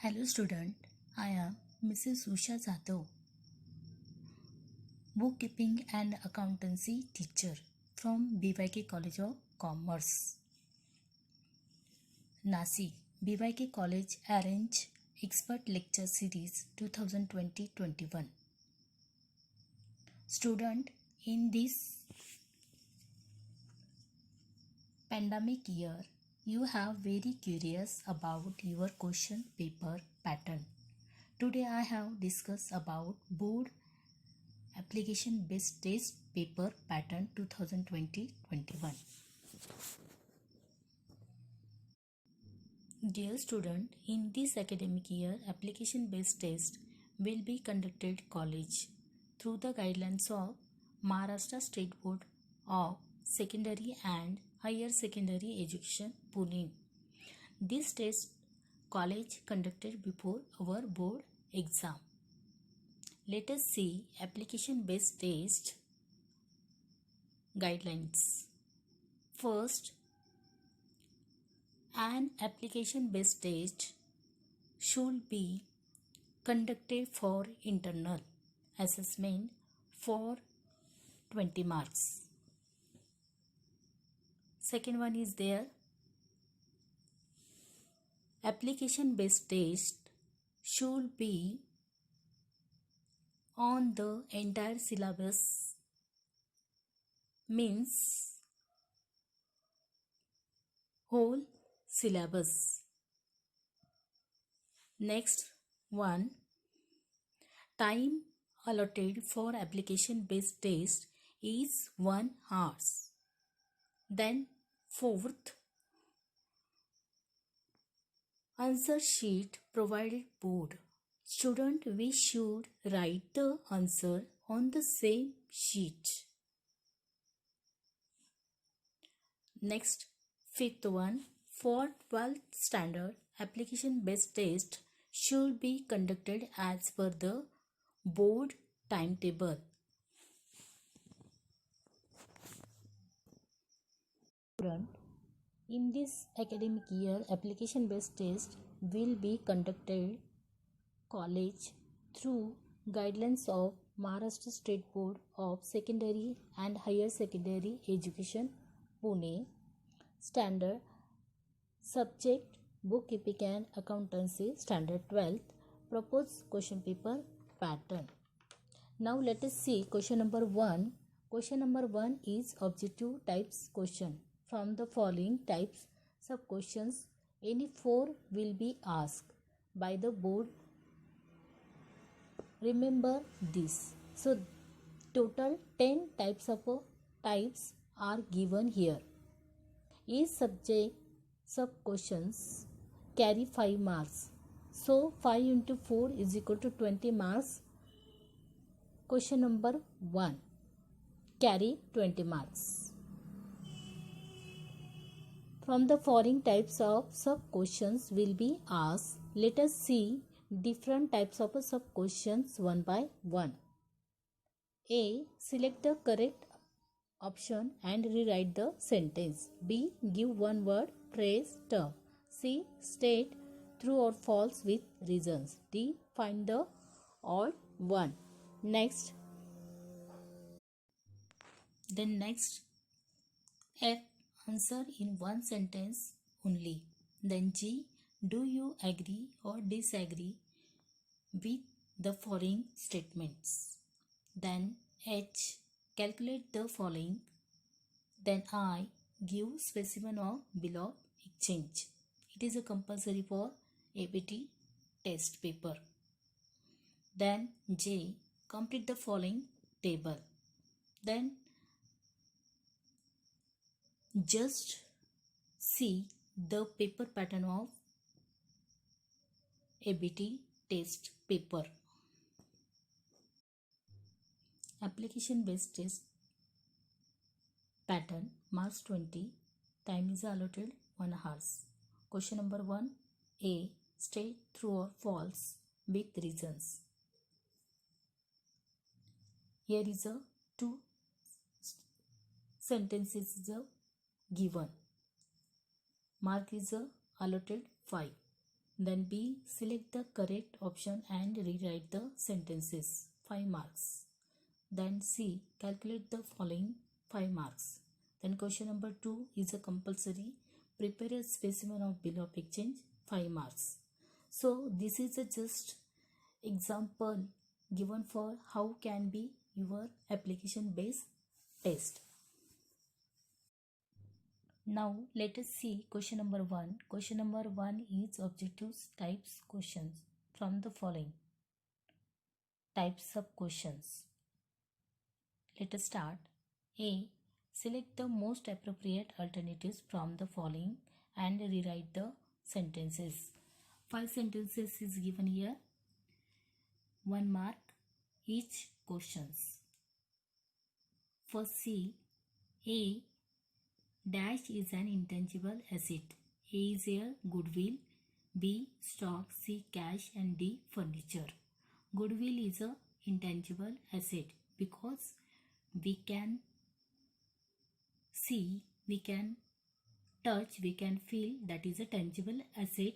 Hello student, I am Mrs. Usha Jadhav, bookkeeping and accountancy teacher from BYK College of Commerce, Nashik. BYK College arrange expert lecture series 2020-21. Student, in this pandemic year, you have very curious about your question paper pattern. Today I have discussed about board application based test paper pattern 2020-21. Dear student, in this academic year, application based test will be conducted college through the guidelines of Maharashtra State Board of Secondary and Higher Secondary Education, Pune. This test college conducted before our board exam. Let us see application based test guidelines. First, an application based test should be conducted for internal assessment for 20 marks. Second one is there, application based test should be on the entire syllabus, means whole syllabus. Next one, time allotted for application based test is 1 hour. Then fourth, answer sheet provided board. Student, we should write the answer on the same sheet. Next, fifth one, for 12th standard, application based test should be conducted as per the board timetable. Student, in this academic year, application based test will be conducted college through guidelines of Maharashtra State Board of Secondary and Higher Secondary Education, Pune. Standard subject bookkeeping and accountancy, standard 12th. Proposed question paper pattern. Now let us see question number 1. Question number 1 is objective types question. From the following types sub questions, any 4 will be asked by the board. Remember this. So total 10 types are given here. Each subject sub questions carry 5 marks. So 5 into 4 is equal to 20 marks. Question number 1 carry 20 marks. From the following types of sub questions will be asked. Let us see different types of sub questions one by one. A. Select the correct option and rewrite the sentence. B. Give one word phrase term. C. State true or false with reasons. D. Find the odd one. Next. Then next, F. Answer in one sentence only. Then G. Do you agree or disagree with the following statements? Then H. Calculate the following. Then I. Give specimen of bill of exchange. It is a compulsory for ABT test paper. Then J. Complete the following table. Then just see the paper pattern of ABT test paper. Application based test pattern, marks 20, time is allotted 1 hour. Question number 1, A. State true or false with reasons. Here is a 2 sentences is given. Mark is allotted 5. Then B, select the correct option and rewrite the sentences, 5 marks. Then C, calculate the following, 5 marks. Then question number 2 is a compulsory, prepare a specimen of bill of exchange, 5 marks. So this is a just example given for how can be your application based test. Now let us see question number 1. Question number 1 is objectives types questions from the following types of questions. Let us start. A. Select the most appropriate alternatives from the following and rewrite the sentences. 5 sentences is given here. 1 mark each questions. For C, A dash is an intangible asset. A is a goodwill, B stock, C cash and D furniture. Goodwill is a intangible asset because we can see, we can touch, we can feel, that is a tangible asset.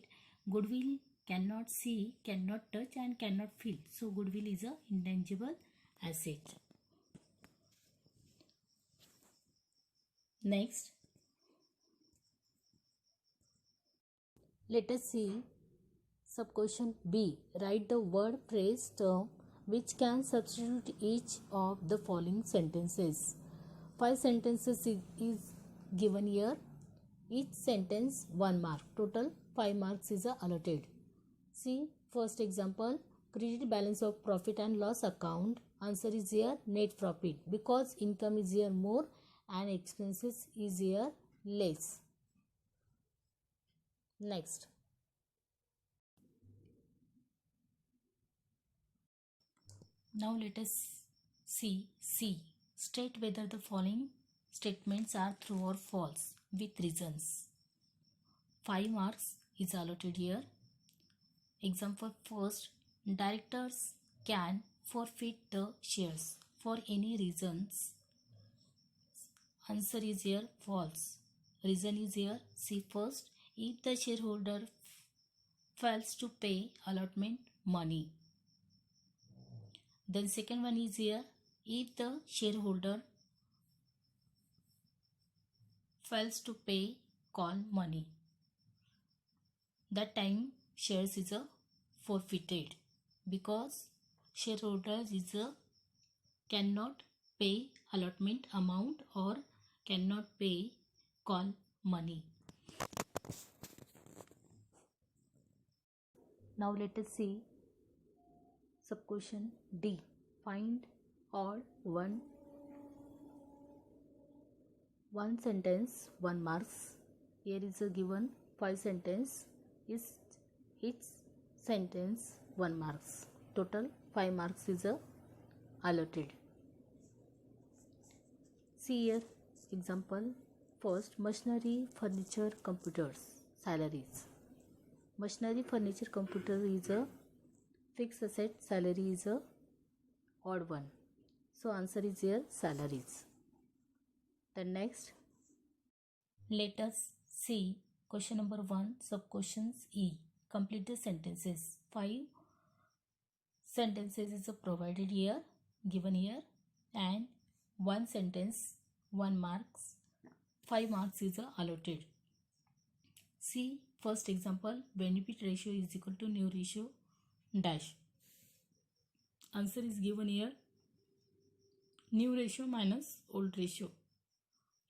Goodwill cannot see, cannot touch and cannot feel. So goodwill is a intangible asset. Next, let us see sub-question B. Write the word, phrase, term which can substitute each of the following sentences. 5 sentences is given here. Each sentence 1 mark. Total 5 marks is allotted. See first example. Credit balance of profit and loss account. Answer is here net profit because income is here more and expenses is here less. Next. Now let us see C. State whether the following statements are true or false with reasons. 5 marks is allotted here. Example first. Directors can forfeit the shares for any reasons. Answer is here false. Reason is here. See first. If the shareholder fails to pay allotment money. Then second one is here. If the shareholder fails to pay call money, that time shares is forfeited because shareholders is cannot pay allotment amount or cannot pay call money. Now let us see sub-question D. Find all one sentence 1 marks. Here is a given 5 sentence. Is each sentence 1 marks. Total 5 marks is allotted. See here example first. Machinery, furniture, computers, salaries. Machinery, furniture, computer is a fixed asset. Salary is a odd one. So answer is here salaries. Then next, let us see question number 1 sub-questions E. Complete the sentences. 5 sentences is provided here, given here, and 1 sentence 1 marks, 5 marks is allotted. See first example. Benefit ratio is equal to new ratio dash. Answer is given here new ratio minus old ratio.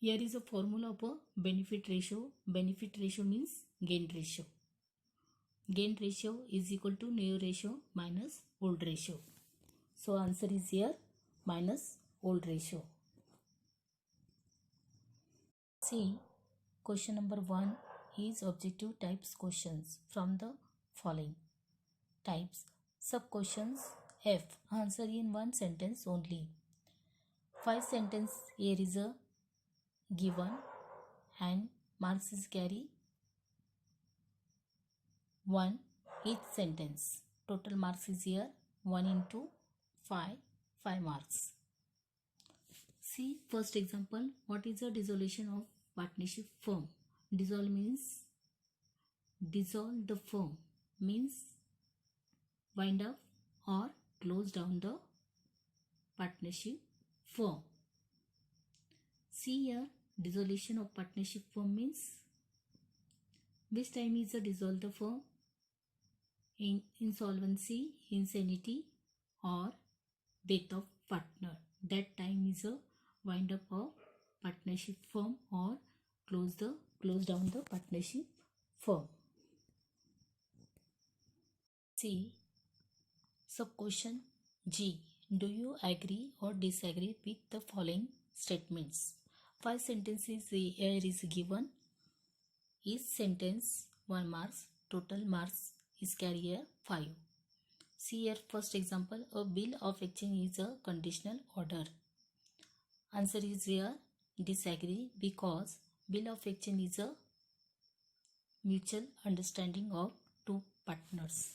Here is a formula of a benefit ratio. Benefit ratio means gain ratio. Gain ratio is equal to new ratio minus old ratio. So answer is here minus old ratio. See question number 1 is objective types questions from the following types. Sub questions F. Answer in 1 sentence only. 5 sentence here is a given and marks is carry 1 each sentence. Total marks is here 1 into 5 marks. See first example. What is a dissolution of partnership firm? Dissolve means dissolve the firm. means wind up or close down the partnership firm. See here, dissolution of partnership firm means which time is a dissolve the firm? In insolvency, insanity, or death of partner. That time is a wind up of partnership firm or close down the partnership firm. See sub question G. Do you agree or disagree with the following statements? 5 sentences here is given. Each sentence 1 marks. Total marks is carrier 5. See here first example. A bill of exchange is a conditional order. Answer is here disagree because bill of exchange is a mutual understanding of two partners.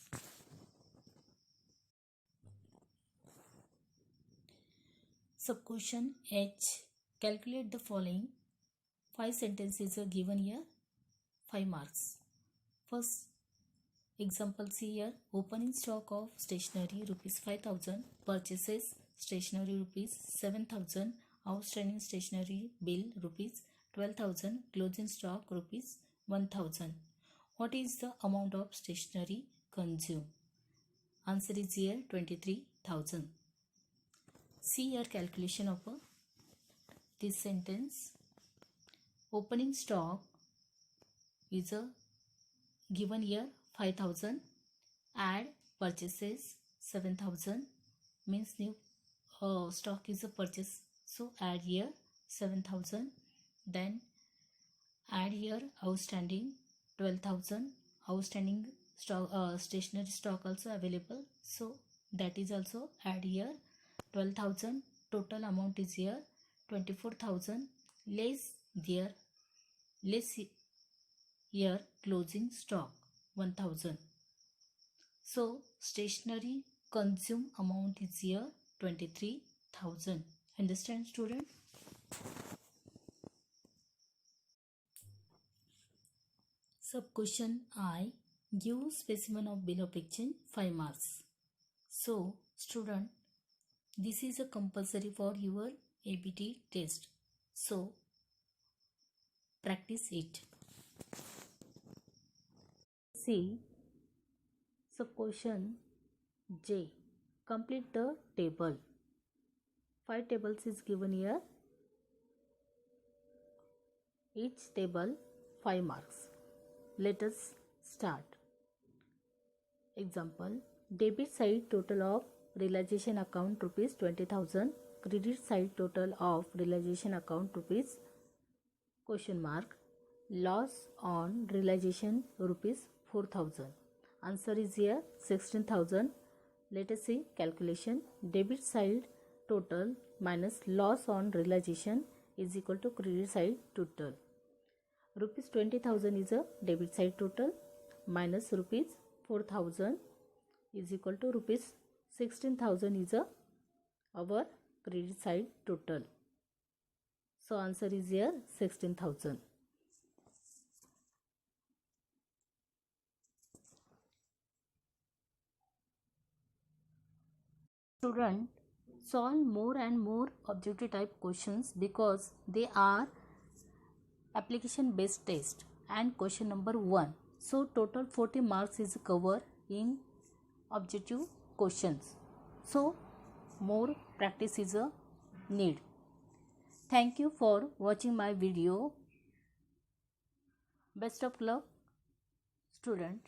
Subquestion H. Calculate the following. 5 sentences are given here. 5 marks. First example see here. Opening stock of stationery rupees 5,000. Purchases stationery rupees 7,000. Outstanding stationery bill rupees 12,000. Closing stock rupees 1,000. What is the amount of stationery consumed? Answer is here 23,000. See here calculation of this sentence. Opening stock is given here 5,000. Add purchases 7,000 means new stock is a purchase. So add here 7,000. Then add here outstanding 12,000. Outstanding stock stationery stock also available. So that is also add here 12,000. Total amount is here 24,000. Less here closing stock 1,000. So stationery consume amount is here 23,000. Understand student? Subquestion I. Give specimen of bill of exchange 5 marks. So student, this is a compulsory for your ABT test. So practice it. See subquestion J. Complete the table. 5 tables is given here. Each table 5 marks. Let us start. Example. Debit side total of realization account rupees 20,000. Credit side total of realization account rupees question mark. Loss on realization rupees 4,000. Answer is here 16,000. Let us see calculation. Debit side total minus loss on realization is equal to credit side total. Rupees 20,000 is a debit side total minus rupees 4,000 is equal to rupees 16,000 is our credit side total. So answer is here 16,000. Student, solve more and more objective type questions because they are application based test and question number 1. So total 40 marks is covered in objective questions. So more practice is a need. Thank you for watching my video. Best of luck, student.